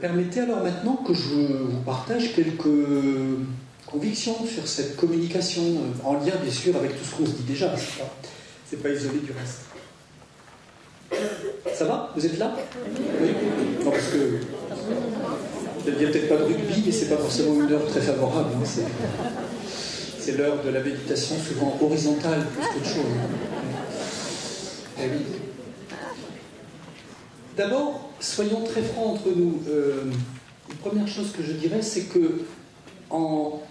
Permettez alors maintenant que je vous partage quelques convictions sur cette communication, en lien bien sûr avec tout ce qu'on se dit déjà, c'est pas isolé du reste. Ça va? Vous êtes là? Oui. Non, parce que il n'y a peut-être pas de rugby, mais c'est pas forcément une heure très favorable. Hein. C'est l'heure de la méditation, souvent horizontale plus qu'autre chose. Eh oui. D'abord, soyons très francs entre nous. La première chose que je dirais, c'est que au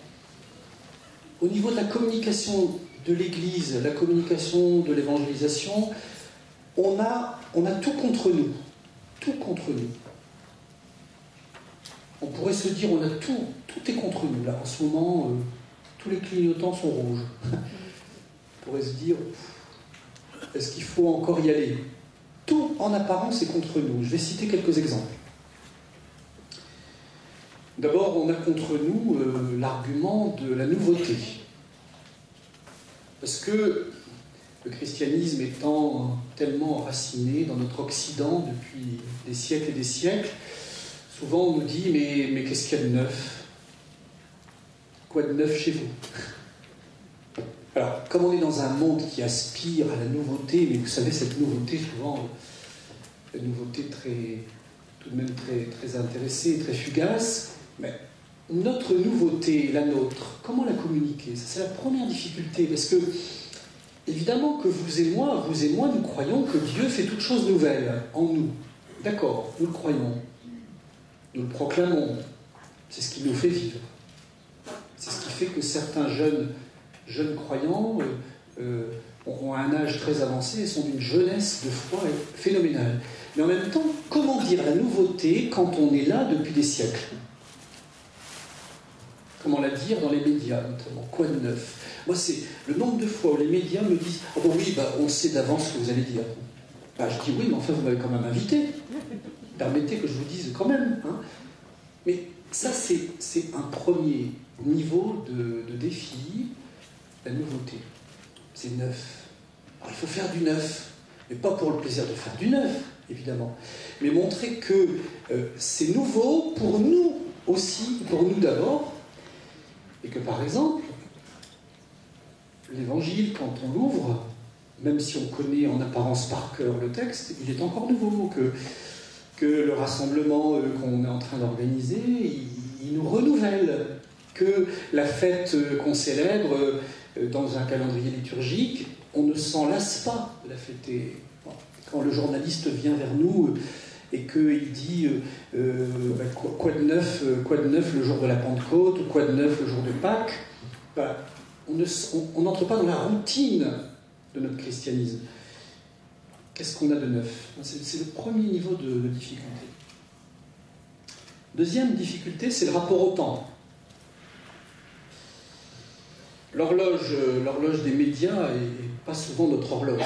niveau de la communication de l'Église, la communication de l'évangélisation, on a tout contre nous. Tout contre nous. On pourrait se dire, on a tout est contre nous. Là, en ce moment, tous les clignotants sont rouges. On pourrait se dire, est-ce qu'il faut encore y aller? Tout en apparence est contre nous. Je vais citer quelques exemples. D'abord, on a contre nous l'argument de la nouveauté. Parce que le christianisme étant tellement enraciné dans notre Occident depuis des siècles et des siècles, souvent on nous dit mais qu'est-ce qu'il y a de neuf? Quoi de neuf chez vous? Alors, comme on est dans un monde qui aspire à la nouveauté, mais vous savez, cette nouveauté, souvent, une nouveauté tout de même très intéressée, très fugace, mais notre nouveauté, la nôtre, comment la communiquer? Ça, c'est la première difficulté, parce que, évidemment que vous et moi, nous croyons que Dieu fait toutes choses nouvelles en nous. D'accord, nous le croyons. Nous le proclamons. C'est ce qui nous fait vivre. C'est ce qui fait que certains jeunes croyants ont un âge très avancé et sont d'une jeunesse de foi phénoménale. Mais en même temps, comment dire la nouveauté quand on est là depuis des siècles? Comment la dire dans les médias, notamment? Quoi de neuf? Moi, c'est le nombre de fois où les médias me disent « Ah bon oui, on sait d'avance ce que vous allez dire. » Je dis « Oui, mais enfin, vous m'avez quand même invité. Permettez que je vous dise quand même. Hein. » Mais ça, c'est un premier niveau de défi, la nouveauté. C'est neuf. Alors, il faut faire du neuf, mais pas pour le plaisir de faire du neuf, évidemment, mais montrer que c'est nouveau pour nous aussi, pour nous d'abord, et que par exemple, l'Évangile, quand on l'ouvre, même si on connaît en apparence par cœur le texte, il est encore nouveau, que le rassemblement qu'on est en train d'organiser, il nous renouvelle, que la fête qu'on célèbre dans un calendrier liturgique, on ne s'en lasse pas de la fêter. Quand le journaliste vient vers nous et qu'il dit quoi de neuf le jour de la Pentecôte, ou quoi de neuf le jour de Pâques, on n'entre pas dans la routine de notre christianisme. Qu'est-ce qu'on a de neuf? C'est le premier niveau de difficulté. Deuxième difficulté, c'est le rapport au temps. L'horloge des médias n'est pas souvent notre horloge.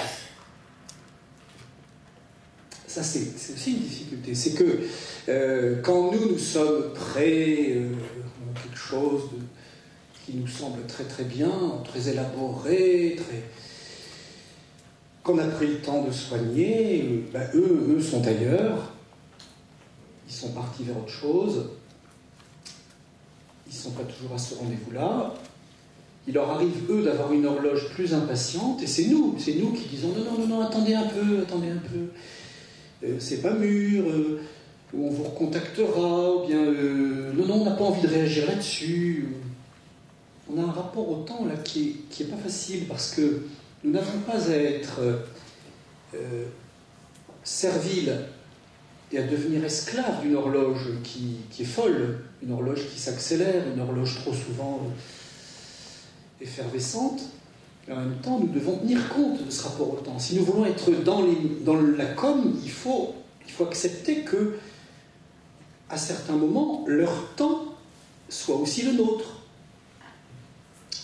Ça, c'est aussi une difficulté. C'est que quand nous sommes prêts à quelque chose qui nous semble très très bien, très élaboré, qu'on a pris le temps de soigner, eux sont ailleurs, ils sont partis vers autre chose, ils ne sont pas toujours à ce rendez-vous-là. Il leur arrive, eux, d'avoir une horloge plus impatiente, et c'est nous qui disons non, attendez un peu, c'est pas mûr, on vous recontactera, ou bien non, on n'a pas envie de réagir là-dessus. On a un rapport au temps là qui est pas facile, parce que nous n'avons pas à être serviles et à devenir esclaves d'une horloge qui est folle, une horloge qui s'accélère, une horloge trop souvent effervescente. Et en même temps, nous devons tenir compte de ce rapport au temps. Si nous voulons être dans la com, il faut accepter que, à certains moments, leur temps soit aussi le nôtre.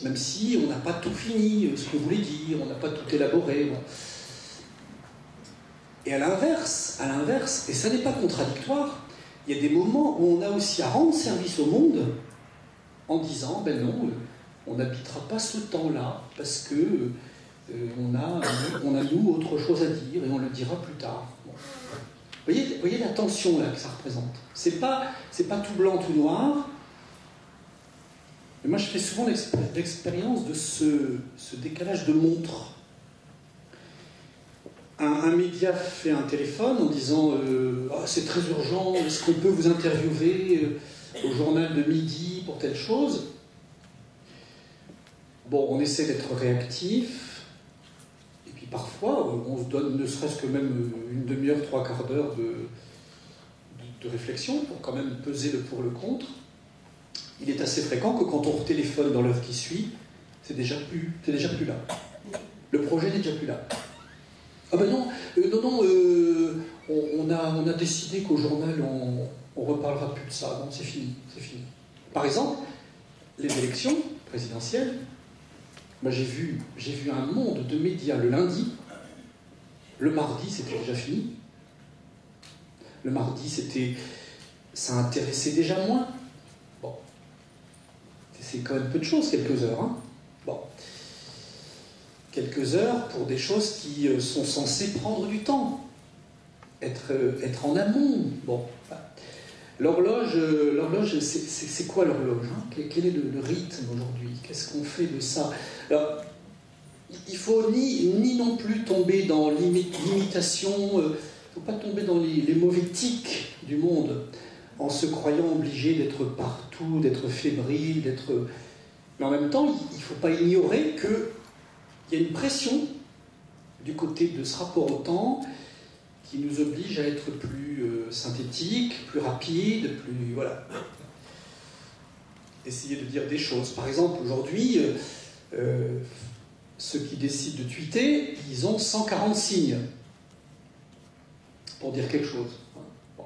Même si on n'a pas tout fini, ce que vous voulez dire, on n'a pas tout élaboré. Bon. Et à l'inverse, et ça n'est pas contradictoire, il y a des moments où on a aussi à rendre service au monde en disant, non, on n'habitera pas ce temps-là, parce que on a nous autre chose à dire, et on le dira plus tard. Bon. voyez la tension là que ça représente. C'est pas tout blanc, tout noir. Mais moi, je fais souvent l'expérience de ce décalage de montre. Un média fait un téléphone en disant oh, c'est très urgent, est-ce qu'on peut vous interviewer au journal de midi pour telle chose? Bon, on essaie d'être réactif, et puis parfois, on se donne ne serait-ce que même une demi-heure, trois quarts d'heure de réflexion pour quand même peser le pour le contre. Il est assez fréquent que quand on téléphone dans l'heure qui suit, c'est déjà plus là. Le projet n'est déjà plus là. Ah ben non, on a décidé qu'au journal, on reparlera plus de ça. Non, c'est fini. Par exemple, les élections présidentielles, moi j'ai vu un monde de médias le lundi. Le mardi, c'était déjà fini. Le mardi, ça intéressait déjà moins. Bon. C'est quand même peu de choses, quelques heures. Hein. Bon. Quelques heures pour des choses qui sont censées prendre du temps. Être en amont. Bon. L'horloge, c'est quoi l'horloge hein? Quel est le rythme aujourd'hui? Qu'est-ce qu'on fait de ça? Alors, il ne faut ni non plus tomber dans l'imitation, il ne faut pas tomber dans les mauvais tics du monde en se croyant obligé d'être partout, d'être fébrile, mais en même temps, il ne faut pas ignorer qu'il y a une pression du côté de ce rapport au temps qui nous oblige à être plus synthétique, plus rapide, plus... Voilà. Essayer de dire des choses. Par exemple, aujourd'hui, ceux qui décident de tweeter, ils ont 140 signes pour dire quelque chose. Bon.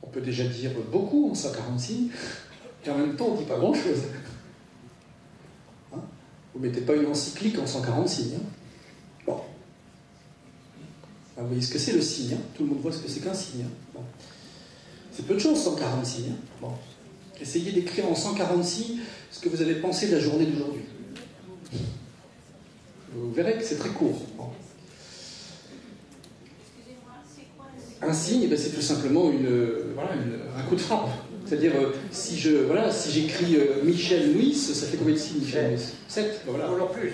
On peut déjà dire beaucoup en 140 signes, et en même temps, on ne dit pas grand-chose. Hein? Vous ne mettez pas une encyclique en 140 signes. Hein? Bon. Vous voyez ce que c'est le signe, hein? Tout le monde voit ce que c'est qu'un signe. Hein? Bon. C'est peu de choses, 140 signes. Hein? Bon. Essayez d'écrire en 140 signes ce que vous avez pensé de la journée d'aujourd'hui. Vous verrez que c'est très court. Bon. Un signe, ben, c'est tout simplement un coup de frappe. C'est-à-dire, si j'écris Michel Louis, ça fait combien de signes, Michel Louis 7 voilà. Non, plus.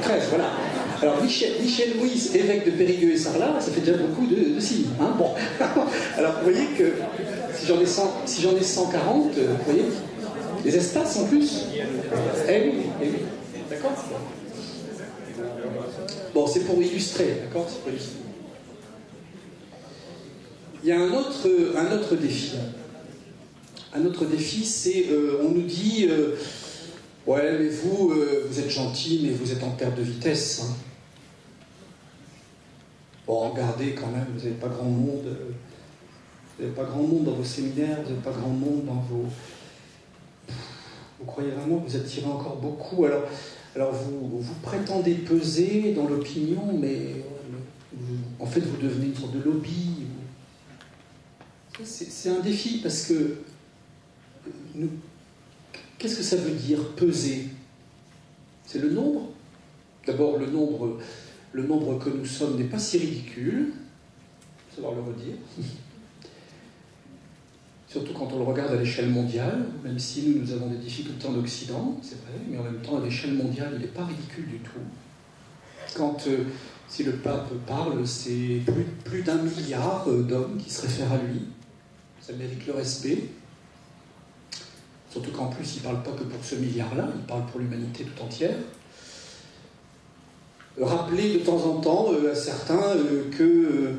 13, voilà. Alors, Michel Louis, évêque de Périgueux et Sarlat, ça fait déjà beaucoup de signes. Hein bon. Alors, vous voyez que si j'en ai 140, vous voyez, les espaces en plus. Eh oui. D'accord. Bon, c'est pour illustrer, d'accord. C'est pour illustrer. Il y a un autre défi. Un autre défi, c'est, on nous dit, ouais, mais vous êtes gentil, mais vous êtes en perte de vitesse. Hein. Bon, regardez quand même, vous n'avez pas grand monde. Vous n'avez pas grand monde dans vos séminaires, vous n'avez pas grand monde dans vos... Vous croyez vraiment que vous attirez encore beaucoup. Alors vous prétendez peser dans l'opinion, mais en fait, vous devenez une sorte de lobby. C'est un défi parce que qu'est-ce que ça veut dire peser? C'est le nombre. D'abord, le nombre que nous sommes n'est pas si ridicule, faut savoir le redire. Surtout quand on le regarde à l'échelle mondiale, même si nous avons des difficultés en Occident, c'est vrai, mais en même temps, à l'échelle mondiale, il n'est pas ridicule du tout. Quand, si le pape parle, c'est plus d'1 milliard d'hommes qui se réfèrent à lui. Ça mérite le respect. Surtout qu'en plus, il ne parle pas que pour ce milliard-là, il parle pour l'humanité tout entière. Rappeler de temps en temps à certains que,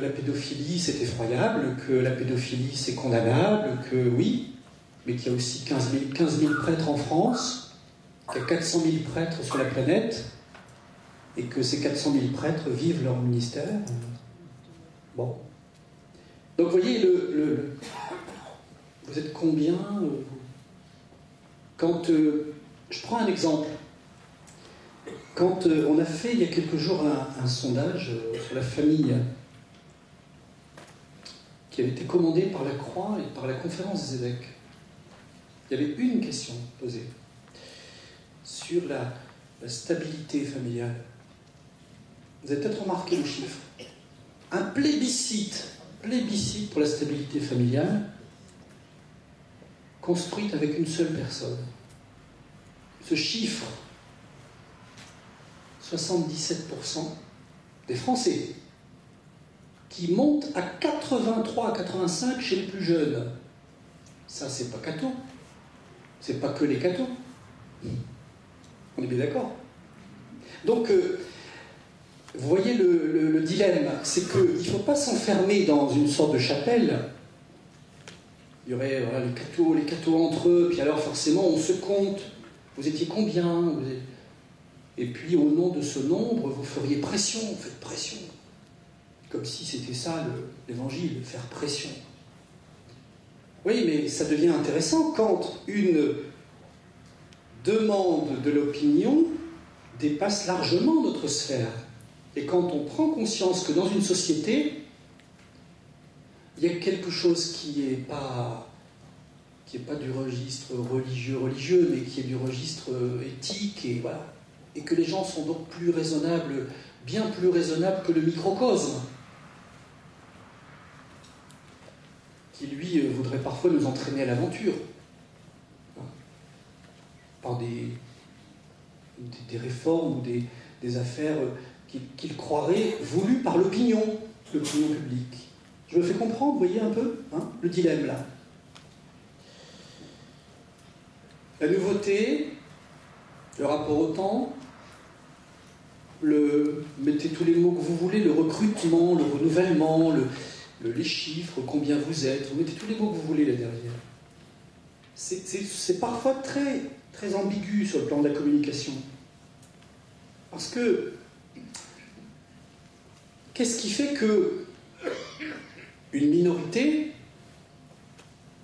la pédophilie c'est effroyable, que la pédophilie c'est condamnable, que oui, mais qu'il y a aussi 15 000 prêtres en France, qu'il y a 400 000 prêtres sur la planète, et que ces 400 000 prêtres vivent leur ministère. Bon. Donc vous voyez, vous êtes combien quand je prends un exemple. Quand on a fait il y a quelques jours un sondage sur la famille qui avait été commandé par la Croix et par la Conférence des évêques, il y avait une question posée sur la stabilité familiale. Vous avez peut-être remarqué le chiffre. Un plébiscite pour la stabilité familiale, construite avec une seule personne. Ce chiffre, 77% des Français, qui monte à 83 à 85 chez les plus jeunes. Ça, c'est pas catho. C'est pas que les cathos. On est bien d'accord. Donc, vous voyez le dilemme, c'est qu'il ne faut pas s'enfermer dans une sorte de chapelle. Il y aurait voilà, les cathos entre eux, puis alors forcément on se compte. Vous étiez combien? Et puis au nom de ce nombre, vous feriez pression, vous faites pression. Comme si c'était ça l'évangile, faire pression. Oui, mais ça devient intéressant quand une demande de l'opinion dépasse largement notre sphère. Et quand on prend conscience que dans une société, il y a quelque chose qui n'est pas du registre religieux, mais qui est du registre éthique, et voilà. Et que les gens sont donc plus raisonnables, bien plus raisonnables que le microcosme, qui lui voudrait parfois nous entraîner à l'aventure, par des réformes ou des affaires qu'il croirait voulues par l'opinion publique. Je me fais comprendre, vous voyez un peu le dilemme là. La nouveauté, le rapport au temps, mettez tous les mots que vous voulez, le recrutement, le renouvellement, les chiffres, combien vous êtes, vous mettez tous les mots que vous voulez là derrière. C'est parfois très, très ambigu sur le plan de la communication. Parce que, qu'est-ce qui fait que une minorité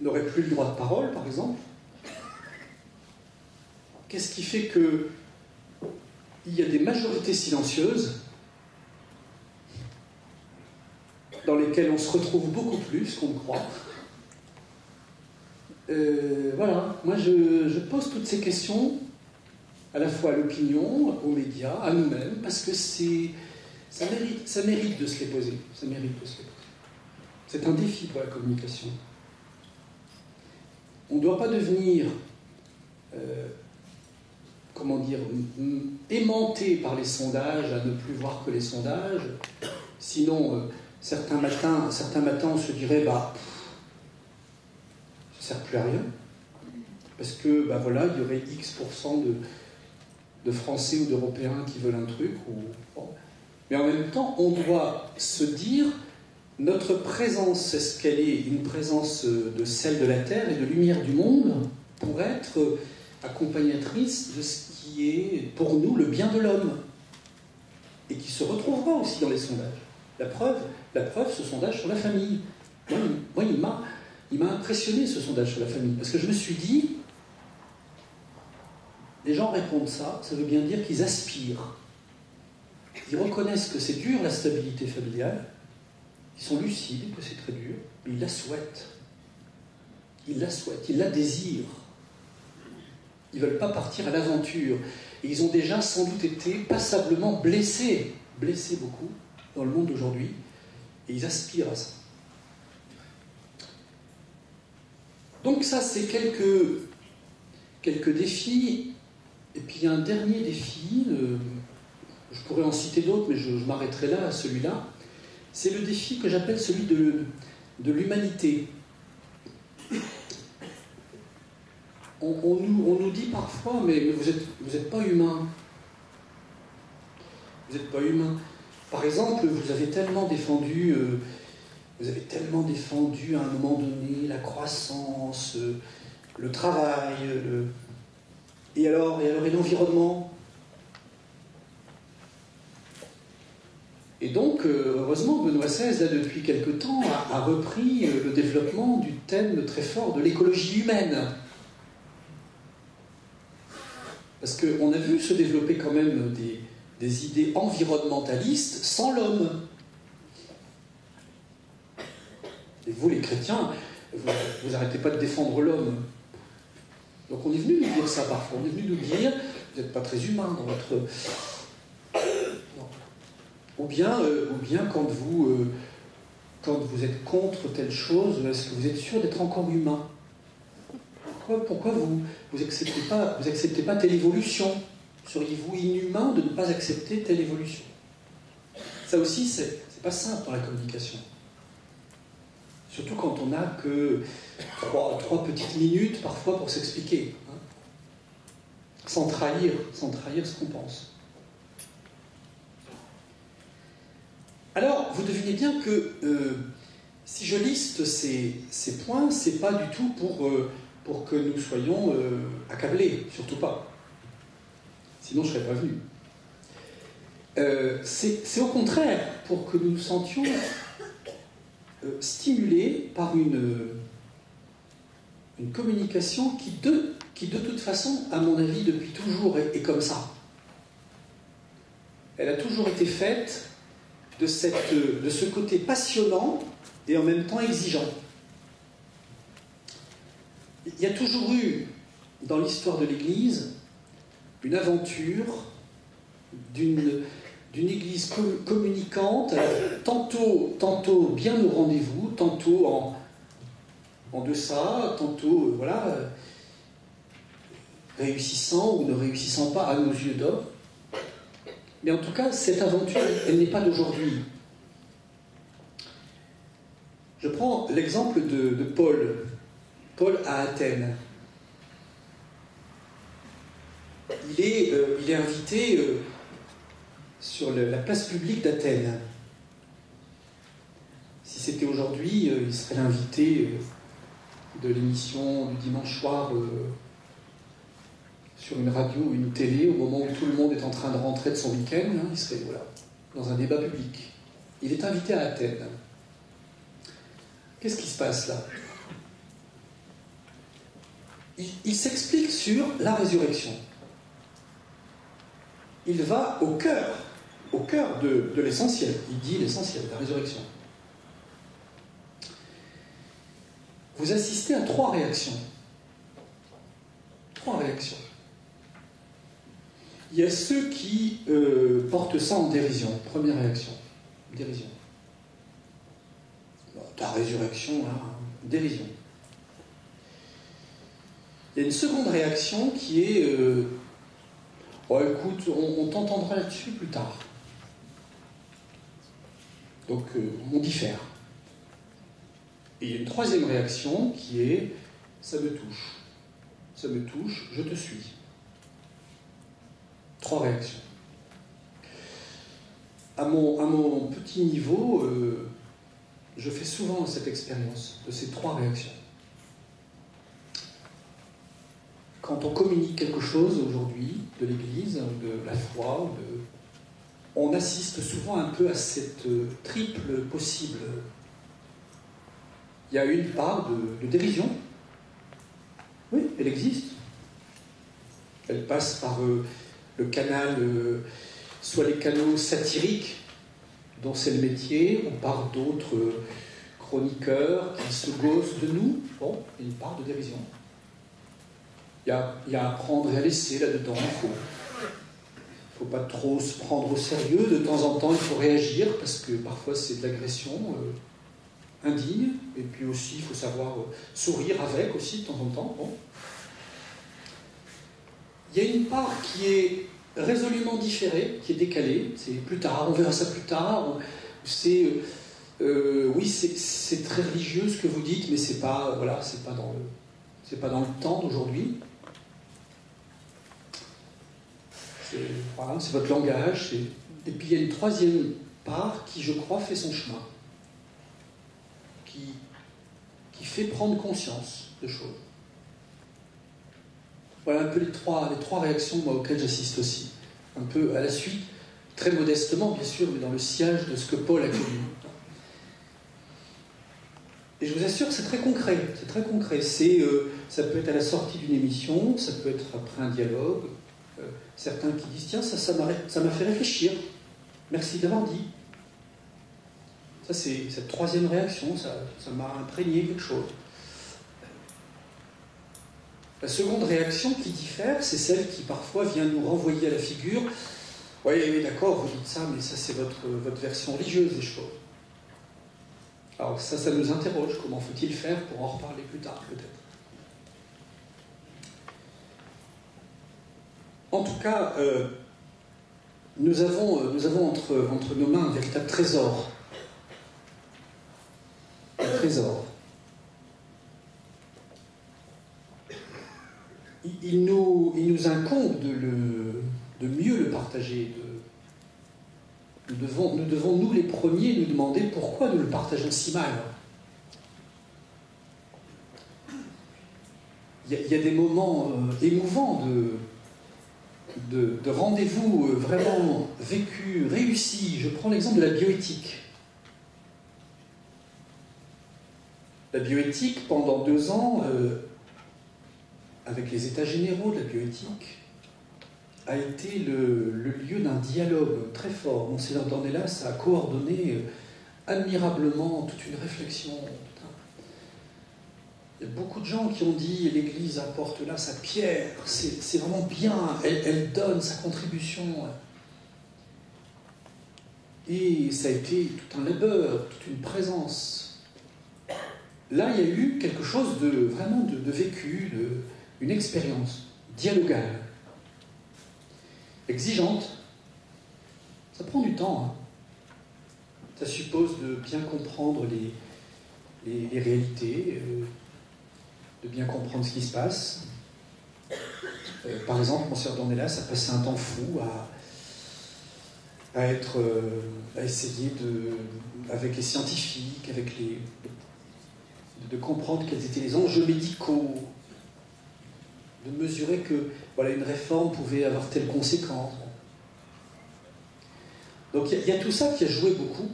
n'aurait plus le droit de parole, par exemple? Qu'est-ce qui fait qu'il y a des majorités silencieuses dans lesquelles on se retrouve beaucoup plus qu'on ne croit? Voilà, moi je pose toutes ces questions à la fois à l'opinion, aux médias, à nous-mêmes, parce que ça mérite de se les poser. Ça mérite de se les poser. C'est un défi pour la communication. On ne doit pas devenir aimanté par les sondages, à ne plus voir que les sondages. Sinon, certains matins, on se dirait, ça ne sert plus à rien. Parce que, voilà, il y aurait X% de Français ou d'Européens qui veulent un truc. Mais en même temps, on doit se dire, notre présence, est-ce qu'elle est une présence de sel de la terre et de lumière du monde pour être accompagnatrice de ce qui est pour nous le bien de l'homme et qui se retrouvera aussi dans les sondages. La preuve, ce sondage sur la famille. Moi, il m'a impressionné ce sondage sur la famille parce que je me suis dit, les gens répondent ça veut bien dire qu'ils aspirent. Ils reconnaissent que c'est dur la stabilité familiale, ils sont lucides que c'est très dur, mais ils la souhaitent. Ils la désirent. Ils ne veulent pas partir à l'aventure. Et ils ont déjà sans doute été passablement blessés beaucoup dans le monde d'aujourd'hui, et ils aspirent à ça. Donc ça, c'est quelques défis. Et puis il y a un dernier défi, je pourrais en citer d'autres, mais je m'arrêterai là, à celui-là. C'est le défi que j'appelle celui de l'humanité. On nous dit parfois, mais vous êtes pas humain. Vous n'êtes pas humain. Par exemple, vous avez tellement défendu à un moment donné la croissance, le travail, et alors et l'environnement. Et donc, heureusement, Benoît XVI, là, depuis quelque temps, a repris le développement du thème très fort de l'écologie humaine. Parce qu'on a vu se développer quand même des idées environnementalistes sans l'homme. Et vous, les chrétiens, vous n'arrêtez pas de défendre l'homme. Donc on est venu nous dire ça parfois. On est venu nous dire, vous n'êtes pas très humain dans votre... Non. bien quand vous êtes contre telle chose, est-ce que vous êtes sûr d'être encore humain? Pourquoi vous acceptez pas telle évolution? Seriez-vous inhumain de ne pas accepter telle évolution? Ça aussi, c'est pas simple dans la communication. Surtout quand on n'a que trois petites minutes parfois pour s'expliquer, hein, sans trahir ce qu'on pense. Alors, vous devinez bien que si je liste ces points, c'est pas du tout pour que nous soyons accablés, surtout pas. Sinon, je ne serais pas venu. C'est au contraire pour que nous nous sentions stimulés par une communication qui de toute façon, à mon avis, depuis toujours est comme ça. Elle a toujours été faite de ce côté passionnant et en même temps exigeant. Il y a toujours eu, dans l'histoire de l'Église, une aventure d'une Église communicante, tantôt bien au rendez-vous, tantôt en deçà, tantôt réussissant ou ne réussissant pas à nos yeux d'homme. Mais en tout cas, cette aventure, elle n'est pas d'aujourd'hui. Je prends l'exemple de Paul. Paul à Athènes. Il est invité sur la place publique d'Athènes. Si c'était aujourd'hui, il serait l'invité de l'émission du dimanche soir sur une radio ou une télé, au moment où tout le monde est en train de rentrer de son week-end, hein, il serait dans un débat public. Il est invité à Athènes. Qu'est-ce qui se passe là? Il s'explique sur la résurrection. Il va au cœur de l'essentiel. Il dit l'essentiel, la résurrection. Vous assistez à trois réactions. Il y a ceux qui portent ça en dérision. Première réaction, dérision. Ta résurrection, là, dérision. Il y a une seconde réaction qui est écoute, on t'entendra là-dessus plus tard. Donc, on diffère. Et il y a une troisième réaction qui est ça me touche. Ça me touche, je te suis. Trois réactions. À mon petit niveau, je fais souvent cette expérience de ces trois réactions. Quand on communique quelque chose aujourd'hui de l'Église, de la foi, on assiste souvent un peu à cette triple possible. Il y a une part de dérision. Oui, elle existe. Elle passe par le canal, soit les canaux satiriques, dont c'est le métier, ou par d'autres chroniqueurs qui se gaussent de nous. Bon, il y a une part de dérision. Il y a à prendre et à laisser là-dedans. Il faut pas trop se prendre au sérieux. De temps en temps, il faut réagir, parce que parfois c'est de l'agression indigne. Et puis aussi, il faut savoir sourire avec aussi, de temps en temps. Bon. Il y a une part qui est résolument différée, qui est décalée. C'est plus tard, on verra ça plus tard. C'est oui, c'est très religieux ce que vous dites, mais c'est pas dans le temps d'aujourd'hui. C'est votre langage. Et puis il y a une troisième part qui, je crois, fait son chemin, qui fait prendre conscience de choses. Voilà un peu les trois réactions auxquelles j'assiste aussi. Un peu à la suite, très modestement bien sûr, mais dans le sillage de ce que Paul a connu. Et je vous assure que c'est très concret. Ça peut être à la sortie d'une émission, ça peut être après un dialogue. Certains qui disent tiens, ça m'a fait réfléchir. Merci d'avoir dit. Ça, c'est cette troisième réaction, ça m'a imprégné quelque chose. La seconde réaction qui diffère, c'est celle qui parfois vient nous renvoyer à la figure Oui, oui, d'accord, vous dites ça, mais ça c'est votre version religieuse des choses. Alors ça nous interroge. Comment faut-il faire pour en reparler plus tard, peut-être? En tout cas, nous avons entre nos mains un véritable trésor. Un trésor. Il nous incombe de mieux le partager. Nous devons, nous les premiers, nous demander pourquoi nous le partageons si mal. Il y a des moments émouvants de rendez-vous vraiment vécus, réussis. Je prends l'exemple de la bioéthique. La bioéthique, pendant 2 ans, avec les états généraux de la bioéthique, a été le lieu d'un dialogue très fort. Monseigneur Dornelas a coordonné admirablement toute une réflexion. Il y a beaucoup de gens qui ont dit l'Église apporte là sa pierre, c'est vraiment bien, elle donne sa contribution. Et ça a été tout un labeur, toute une présence. Là, il y a eu quelque chose de vraiment de vécu, une expérience dialogale, exigeante. Ça prend du temps. Hein. Ça suppose de bien comprendre les réalités, de bien comprendre ce qui se passe. Par exemple, Monseigneur Dornelas a passé un temps fou à essayer avec les scientifiques, de comprendre quels étaient les enjeux médicaux, de mesurer que une réforme pouvait avoir telle conséquence. Donc il y a tout ça qui a joué beaucoup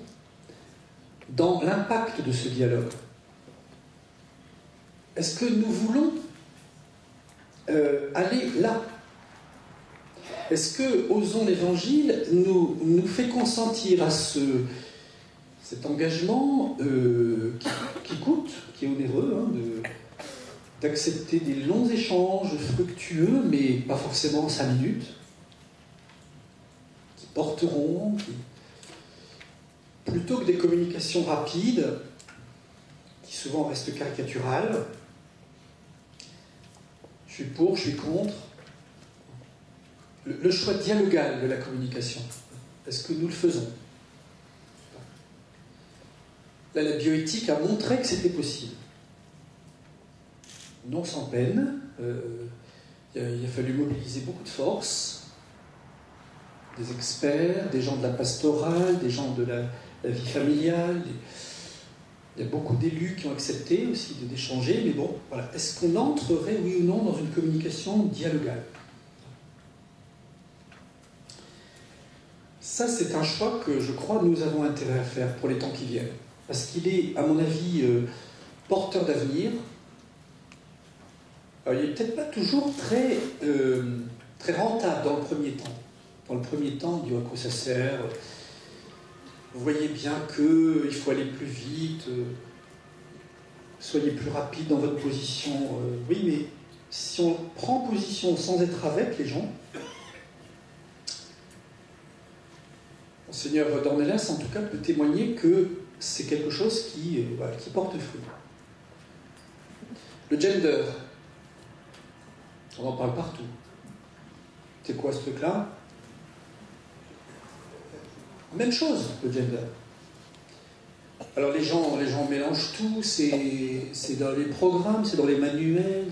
dans l'impact de ce dialogue. Est-ce que nous voulons aller là? Est-ce que Osons l'Évangile nous fait consentir à cet engagement qui coûte, qui est onéreux, hein, d'accepter des longs échanges fructueux, mais pas forcément 5 minutes, qui porteront, plutôt que des communications rapides, qui souvent restent caricaturales? Je suis pour, je suis contre. Le choix dialogal de la communication, est-ce que nous le faisons? Là, la bioéthique a montré que c'était possible. Non sans peine. Il a fallu mobiliser beaucoup de forces, des experts, des gens de la pastorale, des gens de la vie familiale. Il y a beaucoup d'élus qui ont accepté aussi d'échanger, mais bon, voilà. Est-ce qu'on entrerait, oui ou non, dans une communication dialogale? Ça, c'est un choix que je crois nous avons intérêt à faire pour les temps qui viennent. Parce qu'il est, à mon avis, porteur d'avenir. Alors, il n'est peut-être pas toujours très rentable dans le premier temps. Dans le premier temps, on dit à quoi ça sert? Vous voyez bien qu'il faut aller plus vite, soyez plus rapide dans votre position. Oui, mais si on prend position sans être avec les gens, Monseigneur Dornelas, en tout cas, peut témoigner que c'est quelque chose qui porte fruit. Le gender, on en parle partout. C'est quoi ce truc-là? Même chose, le gender. Alors les gens mélangent tout, c'est dans les programmes, c'est dans les manuels,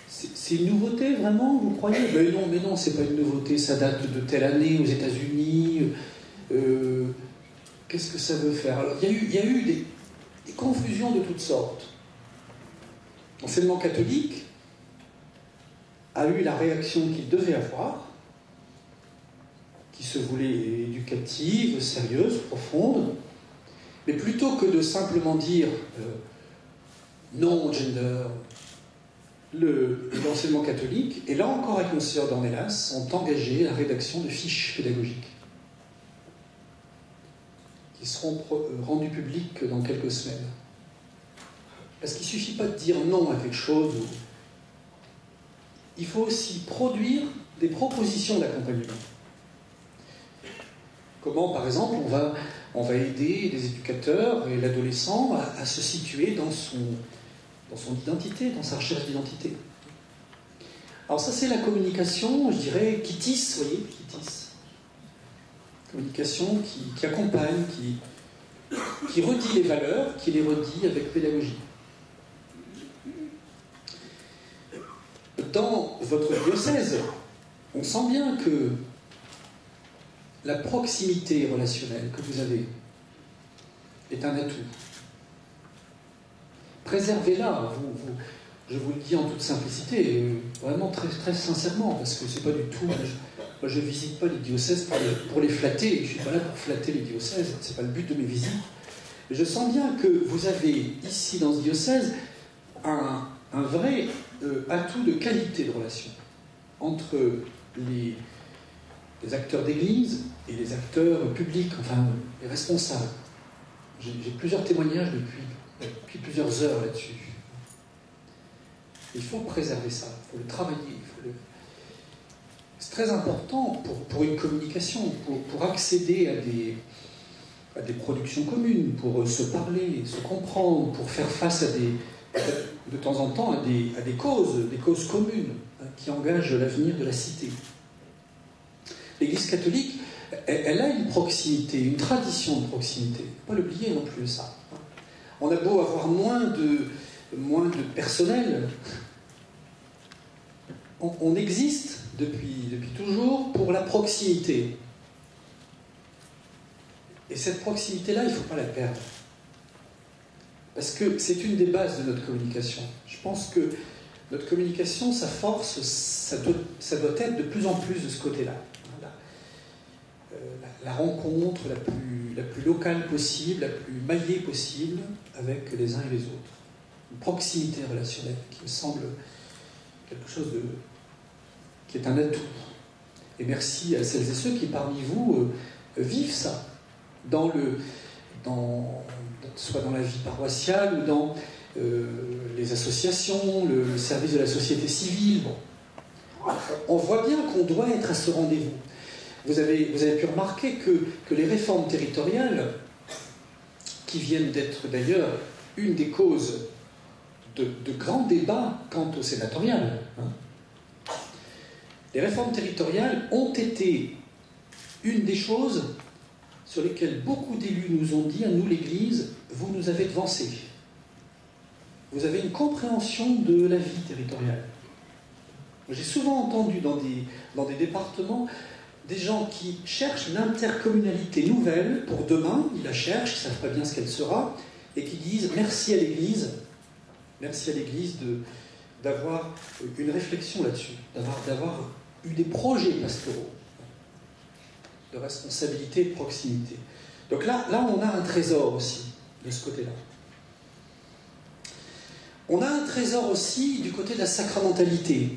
c'est une nouveauté vraiment, vous croyez? Mais non, c'est pas une nouveauté, ça date de telle année aux États-Unis. Qu'est-ce que ça veut faire? Alors il y a eu des confusions de toutes sortes. L'enseignement catholique a eu la réaction qu'il devait avoir, qui se voulait éducative, sérieuse, profonde, mais plutôt que de simplement dire non au gender, l'enseignement catholique, et là encore avec Monseigneur Dornelas, ont engagé la rédaction de fiches pédagogiques qui seront rendues publiques dans quelques semaines. Parce qu'il ne suffit pas de dire non à quelque chose, il faut aussi produire des propositions d'accompagnement. Comment, par exemple, on va aider les éducateurs et l'adolescent à se situer dans son identité, dans sa recherche d'identité. Alors ça, c'est la communication, je dirais, qui tisse, vous voyez, qui tisse. Communication qui accompagne, qui redit les valeurs, qui les redit avec pédagogie. Dans votre diocèse, on sent bien que la proximité relationnelle que vous avez est un atout. Préservez-la, je vous le dis en toute simplicité, vraiment très, très sincèrement, parce que c'est pas du tout... Moi, je ne visite pas les diocèses pour les flatter, je ne suis pas là pour flatter les diocèses, ce n'est pas le but de mes visites. Mais je sens bien que vous avez ici, dans ce diocèse, un vrai atout de qualité de relation entre les acteurs d'église et les acteurs publics, enfin, les responsables. J'ai plusieurs témoignages depuis plusieurs heures là-dessus. Il faut préserver ça, il faut le travailler, C'est très important pour une communication, pour accéder à des productions communes, pour se parler, se comprendre, pour faire face de temps en temps à des causes communes qui engagent l'avenir de la cité. L'Église catholique, elle a une proximité, une tradition de proximité. Il ne faut pas l'oublier non plus, ça. On a beau avoir moins de personnel, on existe depuis toujours pour la proximité. Et cette proximité-là, il ne faut pas la perdre. Parce que c'est une des bases de notre communication. Je pense que notre communication, sa force, ça doit être de plus en plus de ce côté-là. La rencontre la plus locale possible, la plus maillée possible avec les uns et les autres. Une proximité relationnelle qui me semble quelque chose qui est un atout. Et merci à celles et ceux qui, parmi vous, vivent ça, soit dans la vie paroissiale ou dans les associations, le service de la société civile. Bon. On voit bien qu'on doit être à ce rendez-vous. Vous avez pu remarquer que les réformes territoriales, qui viennent d'être d'ailleurs une des causes de grands débats quant au sénatorial, les réformes territoriales ont été une des choses sur lesquelles beaucoup d'élus nous ont dit, à nous l'Église, vous nous avez devancés. Vous avez une compréhension de la vie territoriale. J'ai souvent entendu dans des départements des gens qui cherchent l'intercommunalité nouvelle pour demain, ils la cherchent, ils ne savent pas bien ce qu'elle sera, et qui disent merci à l'Église d'avoir une réflexion là-dessus, d'avoir eu des projets pastoraux de responsabilité et de proximité. Donc là, on a un trésor aussi, de ce côté-là. On a un trésor aussi du côté de la sacramentalité.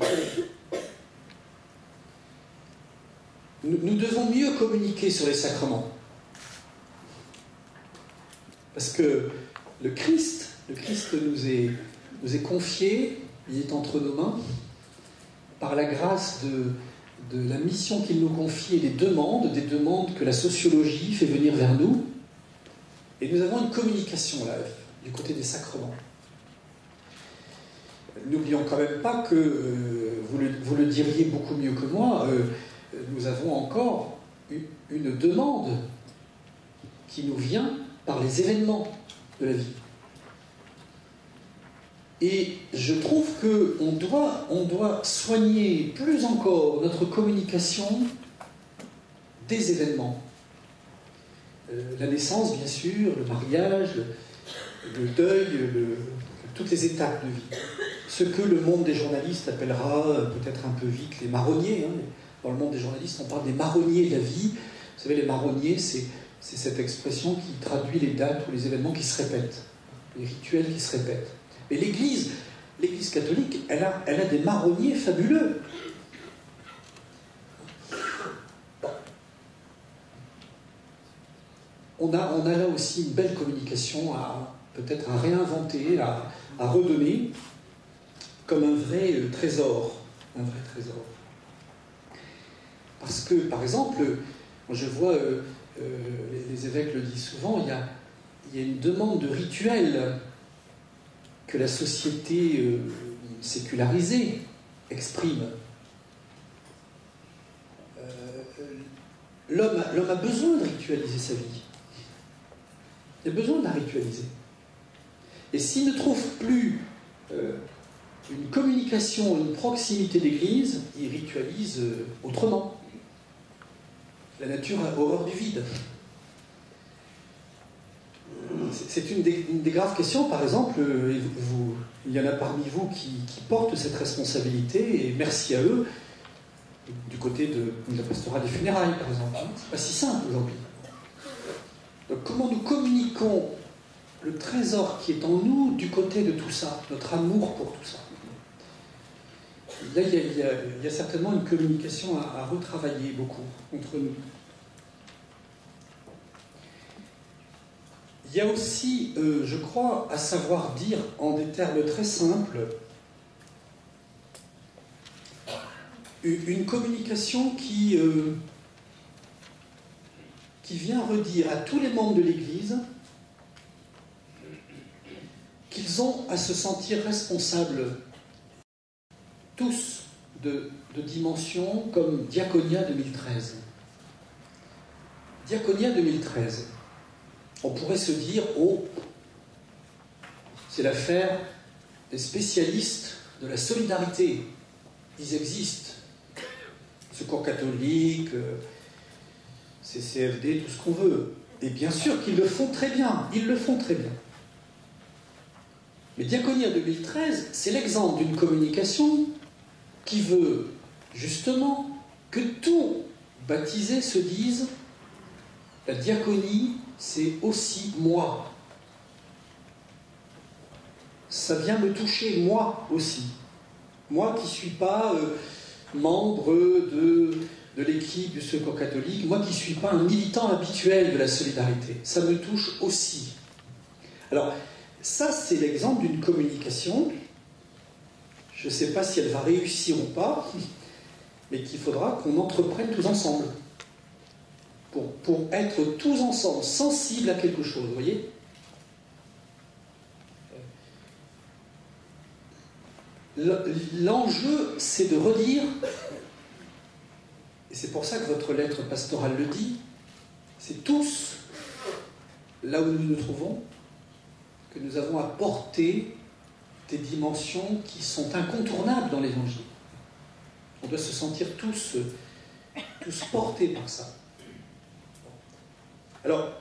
Nous devons mieux communiquer sur les sacrements. Parce que le Christ nous est confié, il est entre nos mains, par la grâce de la mission qu'il nous confie et des demandes que la sociologie fait venir vers nous. Et nous avons une communication là, du côté des sacrements. N'oublions quand même pas que, vous le diriez beaucoup mieux que moi, nous avons encore une demande qui nous vient par les événements de la vie. Et je trouve qu'on doit soigner plus encore notre communication des événements. La naissance, bien sûr, le mariage, le deuil, toutes les étapes de vie. Ce que le monde des journalistes appellera peut-être un peu vite les marronniers. Dans le monde des journalistes, on parle des marronniers de la vie. Vous savez, les marronniers, c'est cette expression qui traduit les dates ou les événements qui se répètent, les rituels qui se répètent. Mais l'Église catholique, elle a des marronniers fabuleux. On a là aussi une belle communication peut-être à réinventer, à redonner, comme un vrai trésor. Un vrai trésor. Parce que, par exemple, je vois les évêques le disent souvent, il y a une demande de rituel que la société sécularisée exprime. L'homme a besoin de ritualiser sa vie. Il a besoin de la ritualiser. Et s'il ne trouve plus une communication, une proximité d'Église, il ritualise autrement. La nature a horreur du vide. C'est une des graves questions, par exemple, il y en a parmi vous qui portent cette responsabilité, et merci à eux, du côté de la pastorale des funérailles, par exemple. C'est pas si simple aujourd'hui. Donc comment nous communiquons le trésor qui est en nous du côté de tout ça, notre amour pour tout ça. Là, il y a certainement une communication à retravailler beaucoup entre nous. Il y a aussi, je crois, à savoir dire en des termes très simples, une communication qui vient redire à tous les membres de l'Église qu'ils ont à se sentir responsables, tous, de dimensions comme Diaconia 2013. Diaconia 2013. On pourrait se dire, oh, c'est l'affaire des spécialistes de la solidarité. Ils existent. Secours catholique, CCFD, tout ce qu'on veut. Et bien sûr qu'ils le font très bien. Ils le font très bien. Mais Diaconia 2013, c'est l'exemple d'une communication qui veut justement que tous baptisés se disent la diaconie, c'est aussi moi. Ça vient me toucher, moi aussi. Moi qui ne suis pas membre de l'équipe du Secours catholique, moi qui ne suis pas un militant habituel de la solidarité. Ça me touche aussi. Alors, ça, c'est l'exemple d'une communication. Je ne sais pas si elle va réussir ou pas, mais qu'il faudra qu'on entreprenne tous ensemble. Pour être tous ensemble sensibles à quelque chose, vous voyez ? L'enjeu, c'est de redire, et c'est pour ça que votre lettre pastorale le dit, c'est tous, là où nous nous trouvons, que nous avons à porter des dimensions qui sont incontournables dans l'Évangile. On doit se sentir tous portés par ça. Alors,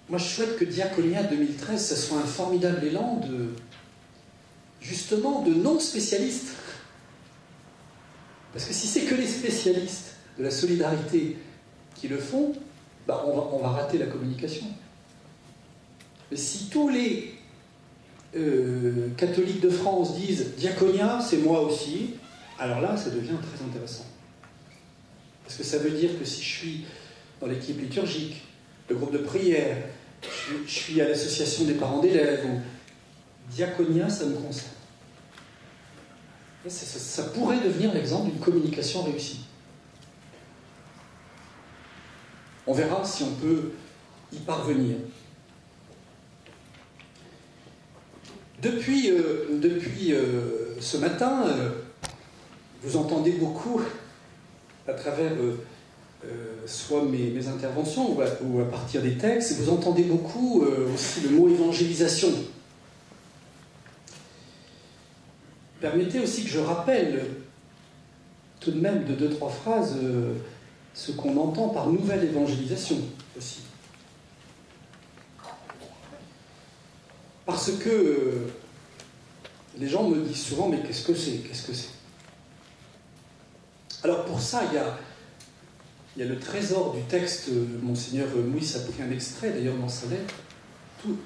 moi je souhaite que Diaconia 2013, ça soit un formidable élan justement de non-spécialistes. Parce que si c'est que les spécialistes de la solidarité qui le font, bah on va rater la communication. Mais si tous les catholiques de France disent « Diaconia, c'est moi aussi », alors là, ça devient très intéressant. Parce que ça veut dire que si je suis dans l'équipe liturgique, le groupe de prière, je suis à l'association des parents d'élèves, ou Diaconia, ça me concerne. Ça pourrait devenir l'exemple d'une communication réussie. On verra si on peut y parvenir. Depuis ce matin, vous entendez beaucoup, à travers soit mes interventions ou à partir des textes, vous entendez beaucoup aussi le mot évangélisation. Permettez aussi que je rappelle tout de même de 2-3 phrases ce qu'on entend par nouvelle évangélisation aussi. Parce que les gens me disent souvent, mais qu'est-ce que c'est ? Qu'est-ce que c'est ? Alors pour ça, il y a le trésor du texte. Monseigneur Mouis a pris un extrait d'ailleurs dans sa lettre.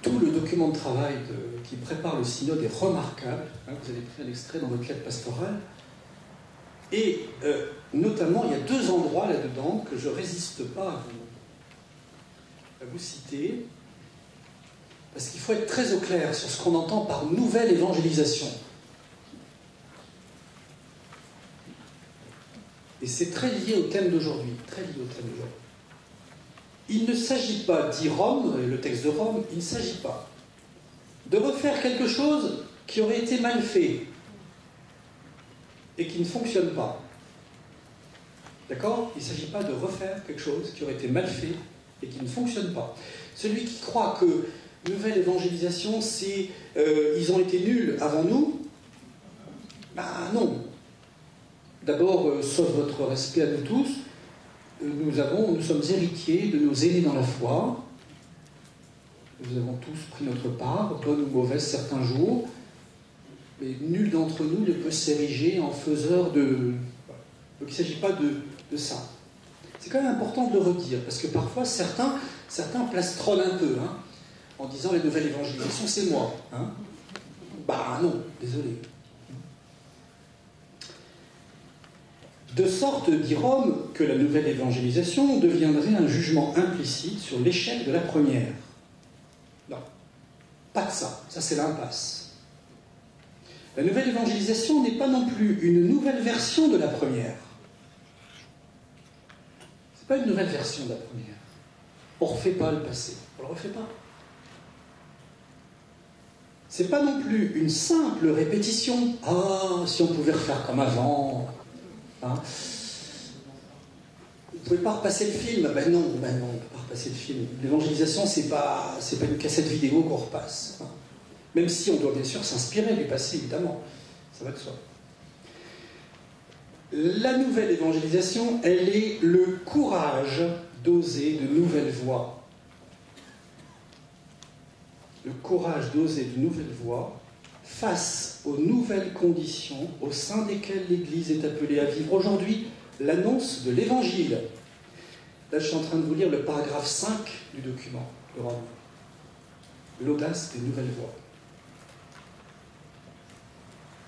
Tout le document de travail qui prépare le synode est remarquable. Vous avez pris un extrait dans votre lettre pastorale. Et notamment, il y a 2 endroits là-dedans que je ne résiste pas à vous citer. Parce qu'il faut être très au clair sur ce qu'on entend par nouvelle évangélisation. Et c'est très lié au thème d'aujourd'hui. Très lié au thème d'aujourd'hui. il ne s'agit pas, dit Rome, le texte de Rome, il ne s'agit pas de refaire quelque chose qui aurait été mal fait et qui ne fonctionne pas. D'accord ? Il ne s'agit pas de refaire quelque chose qui aurait été mal fait et qui ne fonctionne pas. Celui qui croit que nouvelle évangélisation, c'est ils ont été nuls avant nous, ben non. D'abord, sauf votre respect à nous tous, nous sommes héritiers de nos aînés dans la foi. Nous avons tous pris notre part, bonne ou mauvaise certains jours, mais nul d'entre nous ne peut s'ériger en faiseur de... Donc il ne s'agit pas de ça. C'est quand même important de le redire, parce que parfois certains plastronnent un peu, hein, en disant la nouvelle évangélisation, c'est moi. Hein. Bah non, désolé. De sorte, dit Rome, que la nouvelle évangélisation deviendrait un jugement implicite sur l'échec de la première. Non, pas de ça. Ça, c'est l'impasse. La nouvelle évangélisation n'est pas non plus une nouvelle version de la première. C'est pas une nouvelle version de la première. On ne refait pas le passé. On ne le refait pas. C'est pas non plus une simple répétition. Ah, si on pouvait refaire comme avant. Hein, vous ne pouvez pas repasser le film. Ben non, on ne peut pas repasser le film. L'évangélisation, c'est pas une cassette vidéo qu'on repasse. Hein. Même si on doit bien sûr s'inspirer du passé, évidemment. Ça va de soi. La nouvelle évangélisation, elle est le courage d'oser de nouvelles voies. Le courage d'oser de nouvelles voies face aux nouvelles conditions au sein desquelles l'Église est appelée à vivre aujourd'hui l'annonce de l'Évangile. Là, je suis en train de vous lire le paragraphe 5 du document de Rome. L'audace des nouvelles voies.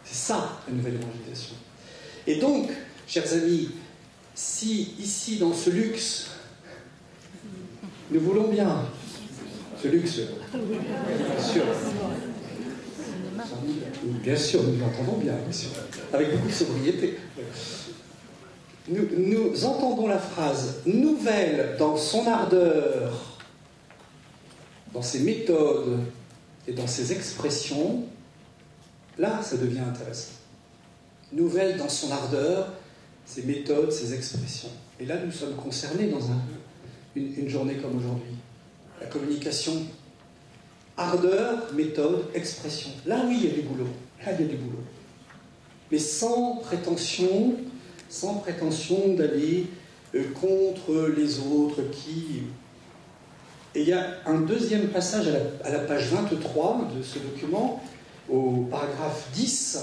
C'est ça, la nouvelle évangélisation. Et donc, chers amis, si ici, dans ce luxe, nous voulons bien, ce luxe, bien sûr, bien sûr, nous l'entendons bien, bien sûr, avec beaucoup de sobriété. Nous entendons la phrase « nouvelle dans son ardeur », dans ses méthodes et dans ses expressions, là, ça devient intéressant. Nouvelle dans son ardeur, ses méthodes, ses expressions. Et là, nous sommes concernés dans une journée comme aujourd'hui. La communication, ardeur, méthode, expression. Là, oui, il y a du boulot. Là, il y a du boulot. Mais sans prétention d'aller contre les autres qui... Et il y a un deuxième passage à la page 23 de ce document, au paragraphe 10.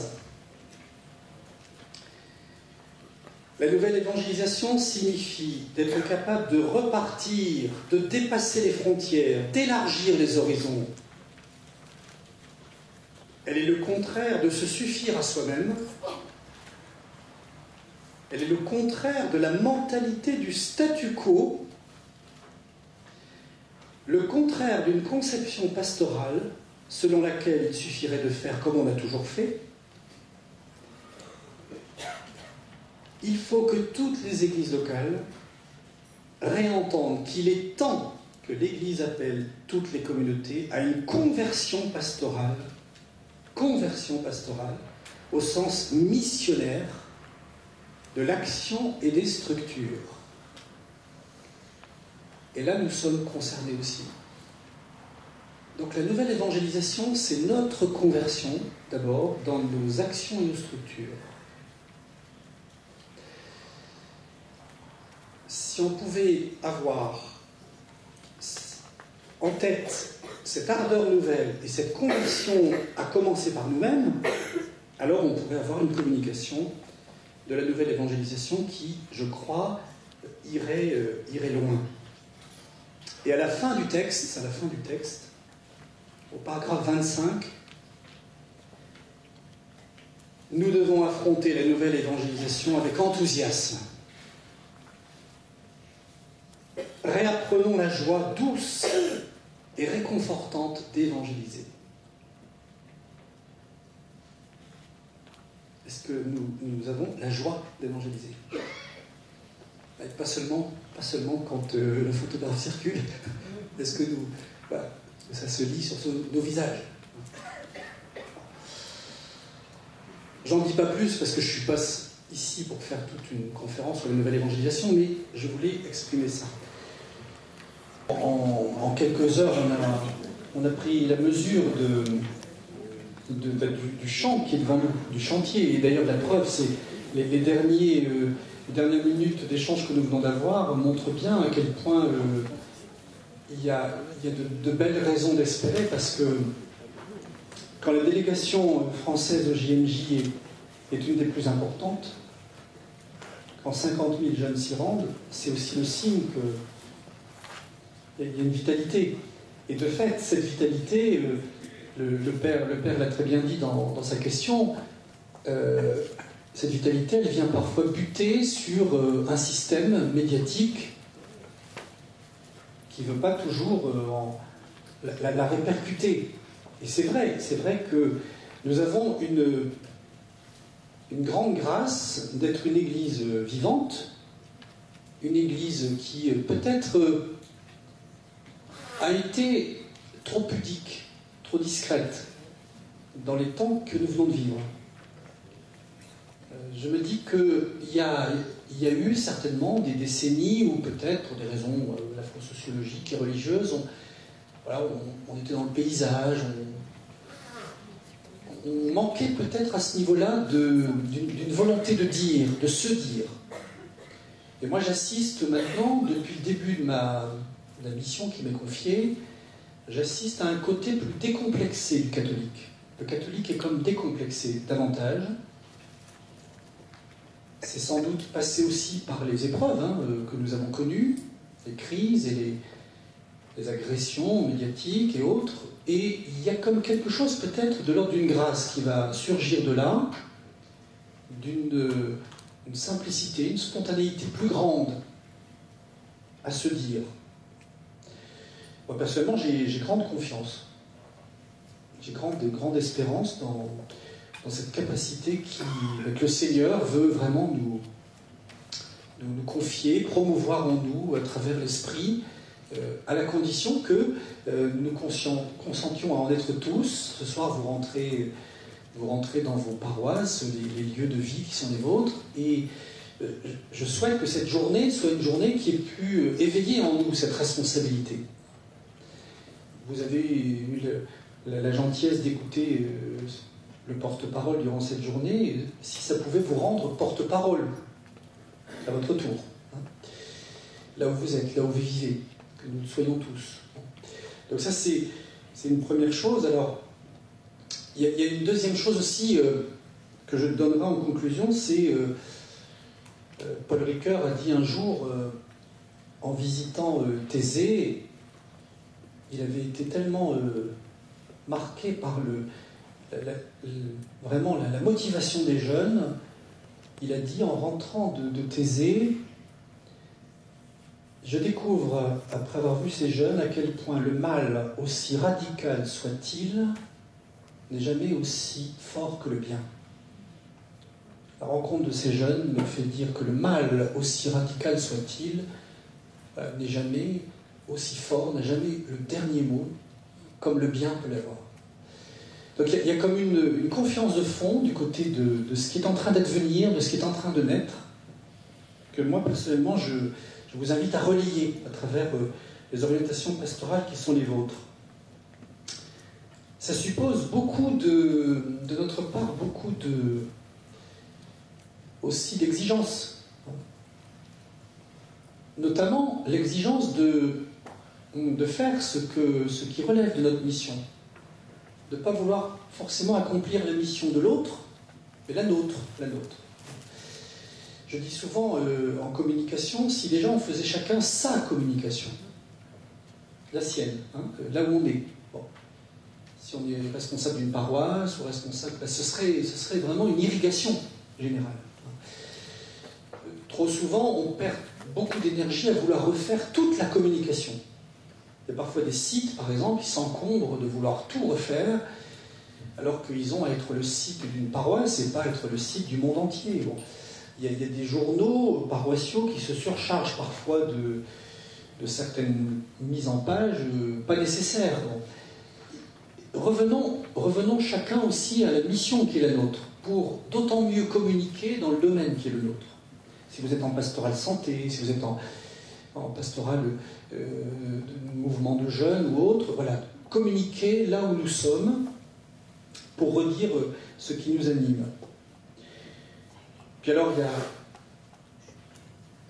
La nouvelle évangélisation signifie d'être capable de repartir, de dépasser les frontières, d'élargir les horizons. Elle est le contraire de se suffire à soi-même. Elle est le contraire de la mentalité du statu quo, le contraire d'une conception pastorale selon laquelle il suffirait de faire comme on a toujours fait. Il faut que toutes les églises locales réentendent qu'il est temps que l'Église appelle toutes les communautés à une conversion pastorale au sens missionnaire de l'action et des structures. Et là, nous sommes concernés aussi. Donc la nouvelle évangélisation, c'est notre conversion, d'abord, dans nos actions et nos structures. Si on pouvait avoir en tête cette ardeur nouvelle et cette conviction à commencer par nous-mêmes, alors on pourrait avoir une communication de la nouvelle évangélisation qui, je crois, irait loin. Et à la fin du texte, au paragraphe 25, nous devons affronter la nouvelle évangélisation avec enthousiasme. Réapprenons la joie douce et réconfortante d'évangéliser. Est-ce que nous avons la joie d'évangéliser? Et pas seulement quand le photographe circule. Est-ce que nous... Voilà, ça se lit sur nos visages. J'en dis pas plus parce que je suis pas ici pour faire toute une conférence sur la nouvelle évangélisation, mais je voulais exprimer ça. En quelques heures, on a pris la mesure du champ qui est devant nous, du chantier. Et d'ailleurs, la preuve, c'est les dernières minutes d'échange que nous venons d'avoir montrent bien à quel point il y a de belles raisons d'espérer, parce que quand la délégation française au JMJ est une des plus importantes, quand 50 000 jeunes s'y rendent, c'est aussi le signe qu'il y a une vitalité. Et de fait, cette vitalité, le père l'a très bien dit dans sa question, cette vitalité, elle vient parfois buter sur un système médiatique qui ne veut pas toujours la répercuter. Et c'est vrai que nous avons une grande grâce d'être une église vivante, une église qui peut-être a été trop pudique, trop discrète dans les temps que nous venons de vivre. Je me dis qu'il y a eu certainement des décennies où peut-être, pour des raisons à la fois sociologiques et religieuses, on était dans le paysage, on manquait peut-être à ce niveau-là d'une volonté de dire, de se dire. Et moi j'assiste maintenant, depuis le début de la mission qui m'est confiée, j'assiste à un côté plus décomplexé du catholique. Le catholique est comme décomplexé davantage. C'est sans doute passé aussi par les épreuves que nous avons connues, les crises et les agressions médiatiques et autres. Et il y a comme quelque chose peut-être de l'ordre d'une grâce qui va surgir de là, d'une simplicité, une spontanéité plus grande à se dire. Moi personnellement, j'ai grande confiance. J'ai grande espérance dans cette capacité que le Seigneur veut vraiment nous confier, promouvoir en nous à travers l'Esprit, à la condition que nous consentions à en être tous. Ce soir, vous rentrez dans vos paroisses, les lieux de vie qui sont les vôtres, et je souhaite que cette journée soit une journée qui ait pu éveiller en nous cette responsabilité. Vous avez eu la gentillesse d'écouter le porte-parole durant cette journée, si ça pouvait vous rendre porte-parole à votre tour, là où vous êtes, là où vous vivez, que nous le soyons tous. Donc ça, c'est une première chose. Alors, il y a une deuxième chose aussi que je donnerai en conclusion, c'est Paul Ricoeur a dit un jour, en visitant Thésée, il avait été tellement marqué par vraiment la motivation des jeunes. Il a dit, en rentrant de Thésée, je découvre, après avoir vu ces jeunes, à quel point le mal, aussi radical soit-il, n'est jamais aussi fort que le bien. La rencontre de ces jeunes me fait dire que le mal, aussi radical soit-il, n'est jamais aussi fort, n'a jamais le dernier mot, comme le bien peut l'avoir. Donc il y a comme une confiance de fond du côté de ce qui est en train d'advenir, de ce qui est en train de naître, que moi personnellement je vous invite à relayer à travers les orientations pastorales qui sont les vôtres. Ça suppose beaucoup de notre part, beaucoup aussi d'exigences. Notamment l'exigence de faire ce qui relève de notre mission. De ne pas vouloir forcément accomplir la mission de l'autre, mais la nôtre. Je dis souvent en communication, si les gens faisaient chacun sa communication, la sienne, là où on est. Bon. Si on est responsable d'une paroisse ou responsable, ce serait vraiment une irrigation générale. Trop souvent, on perd beaucoup d'énergie à vouloir refaire toute la communication. Il y a parfois des sites, par exemple, qui s'encombrent de vouloir tout refaire, alors qu'ils ont à être le site d'une paroisse et pas être le site du monde entier. Bon. il y a des journaux paroissiaux qui se surchargent parfois de certaines mises en page pas nécessaires. Revenons chacun aussi à la mission qui est la nôtre, pour d'autant mieux communiquer dans le domaine qui est le nôtre. Si vous êtes en pastoral santé, si vous êtes en pastoral mouvement de jeunes ou autre, voilà, communiquer là où nous sommes pour redire ce qui nous anime. Puis alors,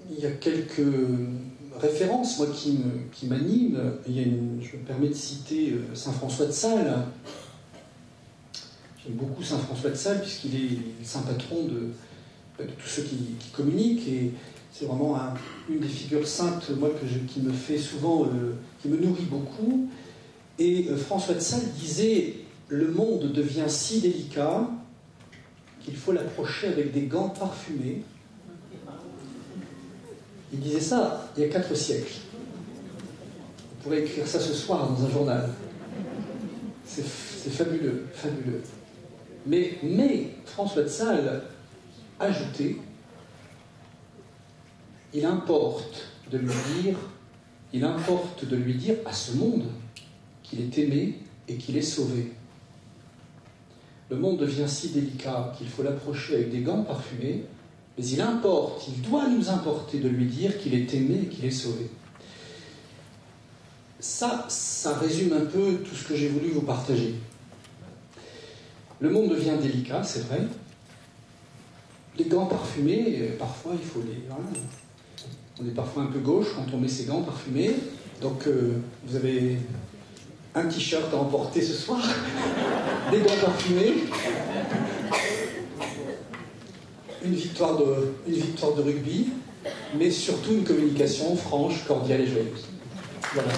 il y a quelques références, moi, qui m'animent. Je me permets de citer saint François de Sales. J'aime beaucoup saint François de Sales, puisqu'il est le saint patron de tous ceux qui communiquent, et c'est vraiment une des figures saintes, moi, qui me fait souvent, qui me nourrit beaucoup. Et François de Sales disait « Le monde devient si délicat qu'il faut l'approcher avec des gants parfumés ». Il disait ça il y a 4 siècles. On pourrait écrire ça ce soir dans un journal. C'est fabuleux, fabuleux. Mais François de Sales ajoutait, il importe de lui dire à ce monde qu'il est aimé et qu'il est sauvé. Le monde devient si délicat qu'il faut l'approcher avec des gants parfumés, mais il doit nous importer de lui dire qu'il est aimé et qu'il est sauvé. Ça résume un peu tout ce que j'ai voulu vous partager. Le monde devient délicat, c'est vrai. Les gants parfumés, parfois il faut les... Voilà. On est parfois un peu gauche quand on met ses gants parfumés. Donc vous avez un t-shirt à emporter ce soir, des gants parfumés, une victoire de rugby, mais surtout une communication franche, cordiale et joyeuse. Voilà.